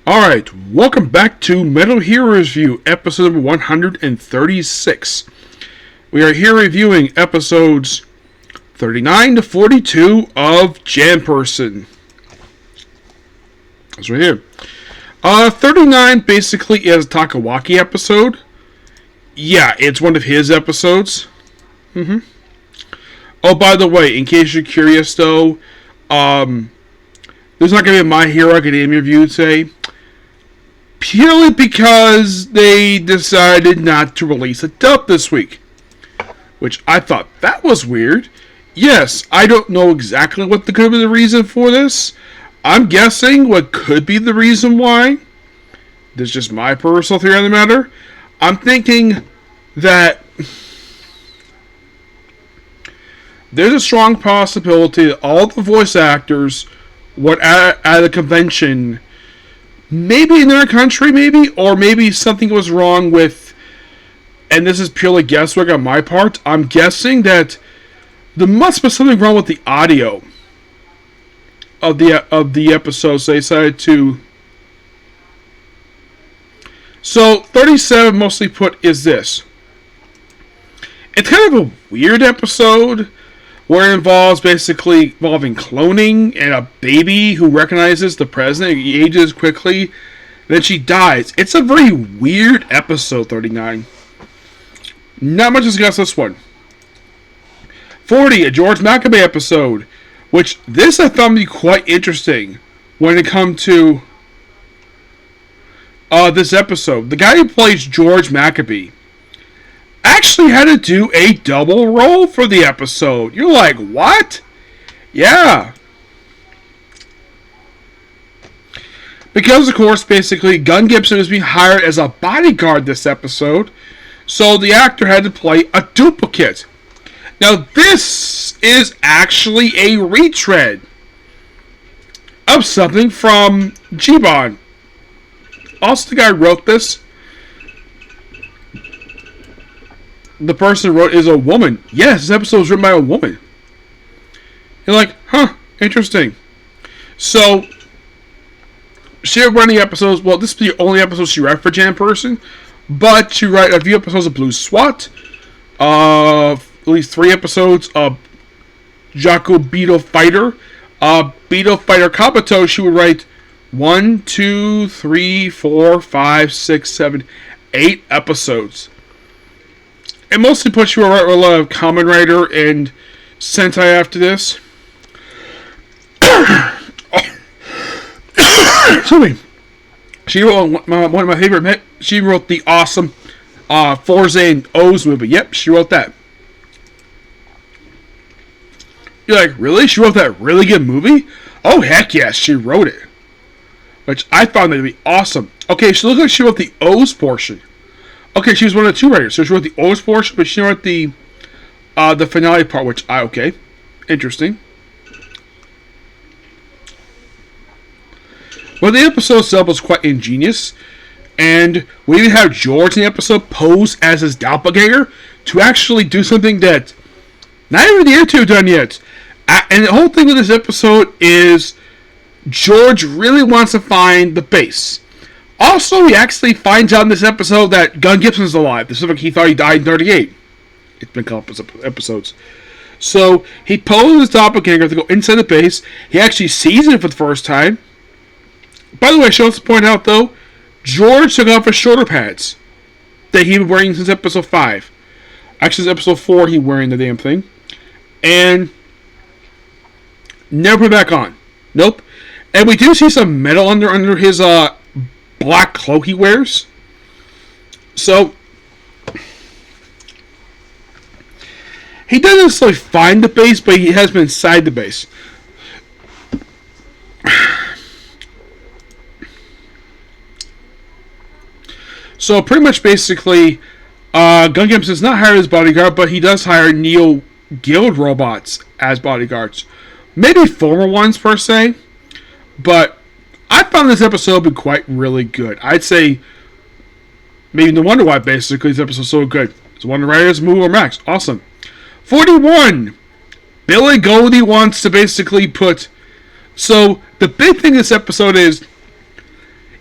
Alright, welcome back to Metal Hero Review, episode number 136. We are here reviewing episodes 39 to 42 of Janperson. That's right here. 39 basically is a Takawaki episode. Yeah, it's one of his episodes. Oh, by the way, in case you're curious though, there's not going to be a My Hero Academia review today. Purely because they decided not to release a dub this week. Which I thought that was weird. Yes, I don't know exactly what could be the reason for this. I'm guessing what could be the reason why. This is just my personal theory on the matter. I'm thinking that there's a strong possibility that all the voice actors were at a convention, maybe in their country, or maybe something was wrong with, and this is purely guesswork on my part, I'm guessing that there must be something wrong with the audio of the episode, so they decided to. So 37 mostly put is this. It's kind of a weird episode where it involves involving cloning and a baby who recognizes the president. He ages quickly, and then she dies. It's a very weird episode, 39. Not much to discuss this one. 40, a George Maccabee episode, which this I found to be quite interesting when it comes to this episode. The guy who plays George Maccabee actually had to do a double role for the episode. You're like, what? Yeah. Because, of course, basically, Gun Gibson is being hired as a bodyguard this episode, so the actor had to play a duplicate. Now, this is actually a retread of something from Gibbon. Also, the guy who wrote this, the person who wrote is a woman. Yes, this episode was written by a woman. You're like, huh, interesting. So, she wrote the episodes. Well, this is the only episode she wrote for Janperson, but she wrote a few episodes of Blue SWAT, at least 3 episodes of Jaco Beetle Fighter. Beetle Fighter Kabuto, she would write 1, 2, 3, 4, 5, 6, 7, 8 episodes. And mostly put you a lot of Kamen Rider and Sentai after this. Excuse me. She wrote one of my favorite. She wrote the awesome Forza and O's movie. Yep, she wrote that. You're like, really? She wrote that really good movie? Oh, heck yes, she wrote it. Which I found that to be awesome. Okay, she looks like she wrote the O's portion. Okay, she was one of the 2 writers. So she wrote the O's portion, but she wrote the finale part, which okay. Interesting. Well, the episode itself was quite ingenious. And we even have George in the episode pose as his doppelganger to actually do something that not even the other 2 have done yet. And the whole thing with this episode is George really wants to find the base. Also, he actually finds out in this episode that Gun Gibson's alive. This is like he thought he died in 38. It's been a couple episodes. So, he poses his doppelganger to go inside the base. He actually sees it for the first time. By the way, I should also point out, though, George took off his shoulder pads that he was wearing since episode 5. Actually, since episode 4, he was wearing the damn thing. And never put it back on. Nope. And we do see some metal under his black cloak he wears. So he doesn't necessarily find the base, but he has been inside the base. So pretty much basically Gun Gibson is not hired as bodyguard, but he does hire Neo Guild robots as bodyguards. Maybe former ones per se, but I found this episode to be quite really good. I'd say maybe no wonder why basically this episode's so good. It's one of the writers, Moo or Max. Awesome. 41. Billy Goldie wants to basically put. So the big thing this episode is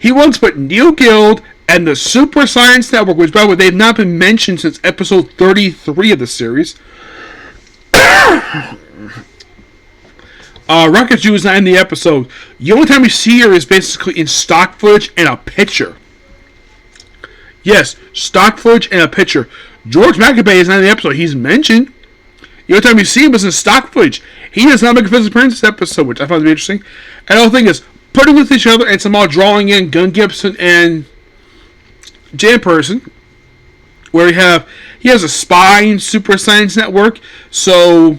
He once put Neil Guild and the Super Science Network, which, by the way, they've not been mentioned since episode 33 of the series. Rocket Jew is not in the episode. The only time we see her is basically in stock footage and a picture. Yes, stock footage and a picture. George McAbey is not in the episode. He's mentioned. The only time we see him is in stock footage. He does not make a physical appearance in this episode, which I found to be interesting. And the whole thing is, putting with each other and somehow drawing in Gun Gibson and Janperson, where he has a spy in Super Science Network, so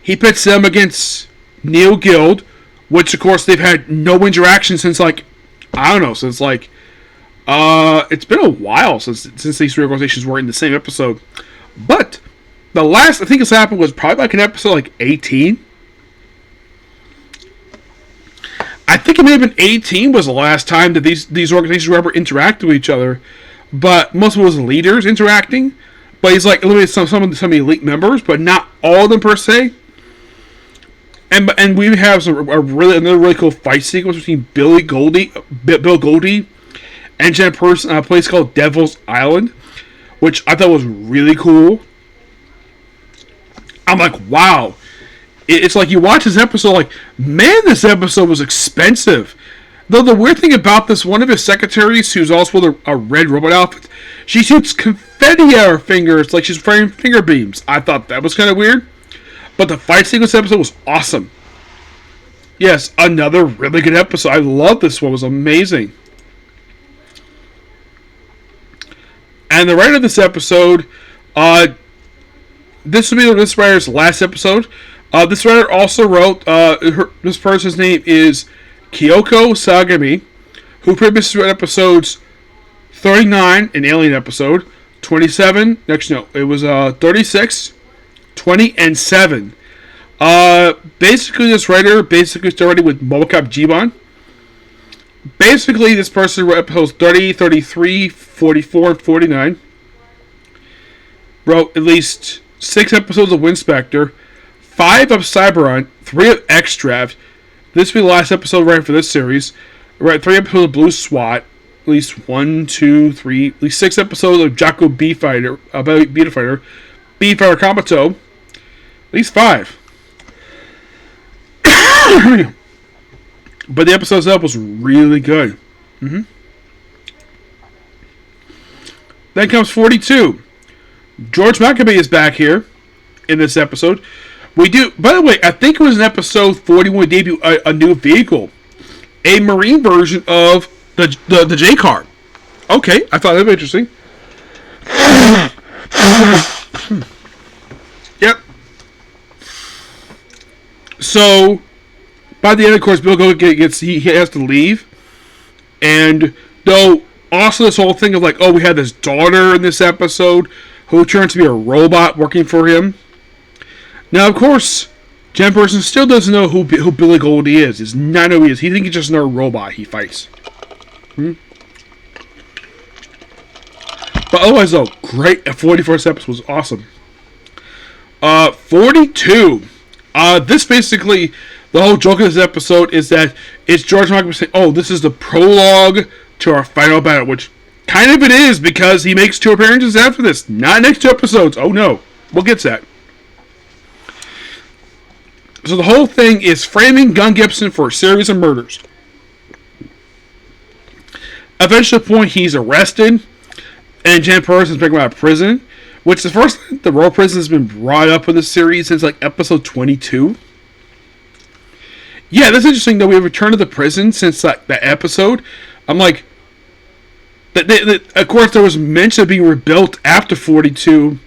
he pits them against Neil Guild, which of course they've had no interaction since it's been a while since these three organizations were in the same episode. But the last I think this happened was probably like an episode like 18. I think it may have been 18 was the last time that these organizations ever interacted with each other. But most of it was leaders interacting. But he's like eliminated some elite members, but not all of them per se. And we have another really cool fight sequence between Bill Goldie and Janperson on a place called Devil's Island, which I thought was really cool. I'm like, wow. It's like you watch this episode, like, man, this episode was expensive. Though the weird thing about this, one of his secretaries, who's also with a red robot outfit, she shoots confetti at her fingers like she's firing finger beams. I thought that was kind of weird. But the fight sequence episode was awesome. Yes, another really good episode. I love this one. It was amazing. And the writer of this episode, this will be this writer's last episode. This writer also wrote, this person's name is Kyoko Sagami, who previously wrote episodes 39, an Alien episode, 27, it was 36, 20, and 7. Basically, this writer started with Mobocop Giban. Basically, this person wrote episodes 30, 33, 44, and 49. Wrote at least 6 episodes of Winspector, 5 of Cyberhunt, 3 of X-Draft. This will be the last episode right for this series. Wrote 3 episodes of Blue SWAT, at least 6 episodes of Jaco Beta Fighter, Kamato, at least 5. But the episode itself was really good. Then comes 42. George McAbey is back here in this episode. By the way, I think it was in episode 41 we debut a new vehicle. A marine version of the J-Car. Okay, I thought that was interesting. Yep. So, by the end, of course, Bill Goldie he has to leave. And, though, also this whole thing of like, we had this daughter in this episode who turned to be a robot working for him. Now, of course, Janperson still doesn't know who Billy Goldie is. He does not know who he is. He thinks he's just another robot he fights. But otherwise, though, great. 41st episode was awesome. 42. This basically, the whole joke of this episode is that it's George McAbey saying, this is the prologue to our final battle, which kind of it is because he makes 2 appearances after this. Not next 2 episodes. Oh, no. We'll get to that. So the whole thing is framing Gun Gibson for a series of murders. Eventually, at the point he's arrested, and Janperson is bringing him out of prison, which the first time the Robo prison has been brought up in this series since like episode 22. Yeah, that's interesting though. We have returned to the prison since that episode. I'm like, of course there was mention of being rebuilt after 42.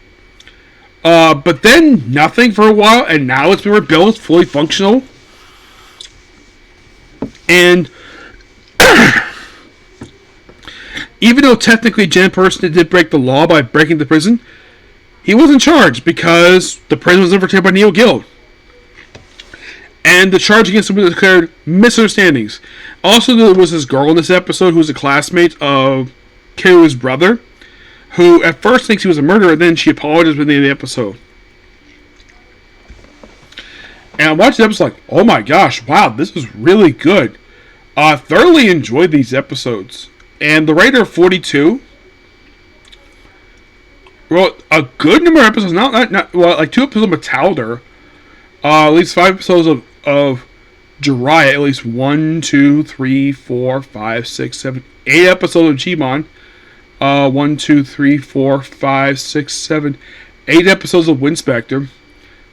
But then nothing for a while, and now it's been rebuilt, fully functional. And even though technically Janperson did break the law by breaking the prison, he wasn't charged because the prison was overtaken by Neil Guild. And the charge against him was declared misunderstandings. Also, there was this girl in this episode who was a classmate of Kiru's brother, who at first thinks he was a murderer, then she apologized at the end of the episode. And I watched the episode like, oh my gosh, wow, this is really good. Thoroughly enjoyed these episodes. And the writer of 42 wrote a good number of episodes. Not well, like 2 episodes of Metalder. At least 5 episodes of Jiraiya. At least 1, 2, 3, 4, 5, 6, 7, 8 episodes of Jimon. 1, 2, 3, 4, 5, 6, 7, 8 episodes of Winspector.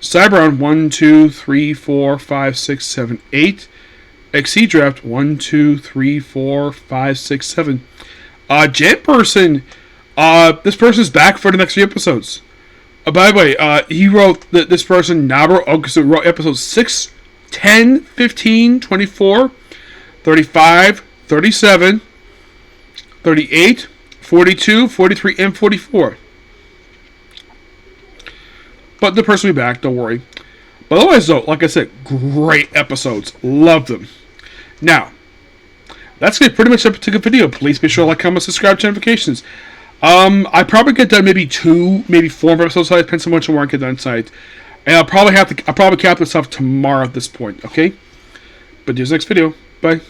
Cyberon 1, 2, 3, 4, 5, 6, 7, 8. XC Draft 1, 2, 3, 4, 5, 6, 7. Janperson, this person's back for the next 3 episodes. By the way, he wrote this person, Nabro Okusu, wrote episodes 6, 10, 15, 24, 35, 37, 38, 42, 43, and 44. But the person will be back, don't worry. But otherwise, though, like I said, great episodes. Love them. Now, that's going to be pretty much a particular video. Please be sure to like, comment, subscribe, turn notifications. I probably get done maybe 2, maybe 4 episodes. It depends on how much work I get done tonight. And I'll probably cap this off tomorrow at this point, okay? But here's the next video. Bye.